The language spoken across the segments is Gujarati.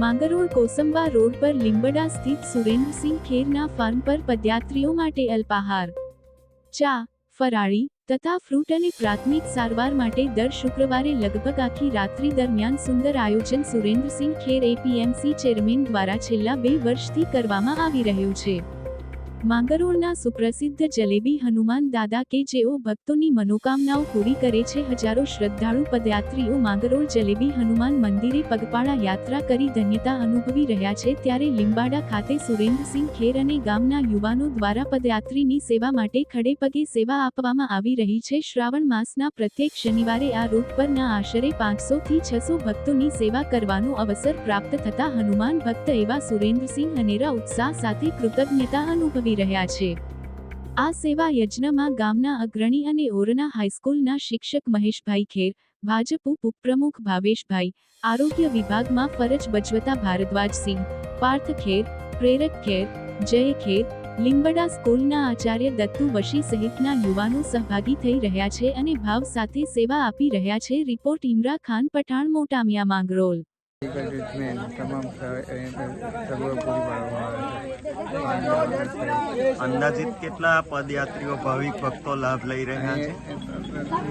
માંગરોળ કોસંબા રોડ પર લીંબડા સ્થિત સુરેન્દ્રસિંહ ખેરના ફાર્મ પર પદયાત્રીઓ માટે અલ્પાહાર, ચા, ફરાળી તથા ફ્રૂટ અને પ્રાથમિક સારવાર માટે દર શુક્રવારે લગભગ આખી રાત્રિ દરમિયાન સુંદર આયોજન સુરેન્દ્રસિંહ ખેર એપીએમસી ચેરમેન દ્વારા છેલ્લા 2 વર્ષથી કરવામાં આવી રહ્યું છે। માંગરોળના સુપ્રસિદ્ધ જલેબી હનુમાન દાદા કે જેઓ ભક્તોની મનોકામનાઓ પૂરી કરે છે। હજારો શ્રદ્ધાળુ પદયાત્રીઓ માંગરોળ જલેબી હનુમાન મંદિરે પગપાળા યાત્રા કરી ધન્યતા અનુભવી રહ્યા છે। ત્યારે લીંબાડા ખાતે સુરેન્દ્રસિંહ ખેર અને ગામના યુવાનો દ્વારા પદયાત્રીની સેવા માટે ખડેપગે સેવા આપવામાં આવી રહી છે। શ્રાવણ માસના પ્રત્યેક શનિવારે આ રૂટ પરના આશરે 500 થી 600 ભક્તોની સેવા કરવાનો અવસર પ્રાપ્ત થતા હનુમાન ભક્ત એવા સુરેન્દ્રસિંહ અનેરા ઉત્સાહ સાથે કૃતજ્ઞતા અનુભવી રહ્યા છે। આ સેવા યજ્ઞમાં ગામના અગ્રણી અને ઓરણા હાઈસ્કૂલના શિક્ષક મહેશભાઈ ખેર, ભાજપ ઉપપ્રમુખ ભાવેશભાઈ, આરોગ્ય વિભાગમાં ફરજ બજવતા ભારદ્વાજસિંહ, પાર્થ ખેર, પ્રેરક ખેર, જય ખેર, લીંબડા સ્કૂલના આચાર્ય દત્તુ વશી સહિતના યુવાનો સહભાગી થઈ રહ્યા છે અને ભાવ સાથે સેવા આપી રહ્યા છે। રિપોર્ટ ઇમરા ખાન પઠાણ, મોટામિયા, માંગરોળ। અંદાજિત કેટલા પદયાત્રીઓ ભાવિક ભક્તો લાભ લઈ રહ્યા છે?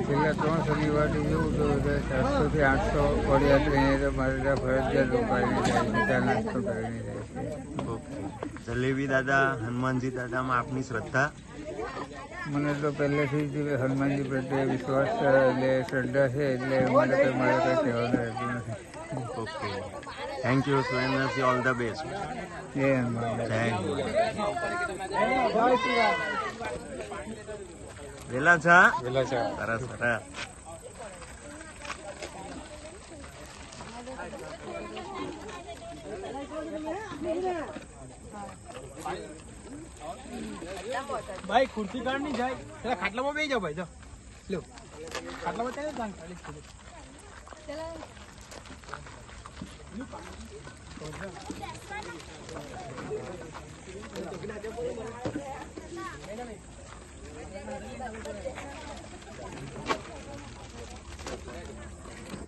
છેલ્લા 3 શનિવારથી જોઉં તો 700 થી 800 પદયાત્રી મારા ફરજિયાત રોકાઈને નાસ્તો કરીને જાય છે। જલેબી દાદા, હનુમાનજી દાદામાં આપની શ્રદ્ધા? મને તો પહેલેથી જ હનુમાનજી પ્રત્યે વિશ્વાસ એટલે શ્રદ્ધા છે, એટલે મને કંઈ મારે કંઈ કહેવાનું રહેતું નથી। Okay, thank you Surendrasinh, all the best. જય હનુમાન। વેલા છા સરસ સરસ। ભાઈ ખુરશી કાઢ નહીં જાય, પેલા ખાટલામાં બેસી જાઓ ભાઈ, જાઓ લો ખાટલામાં ચાલે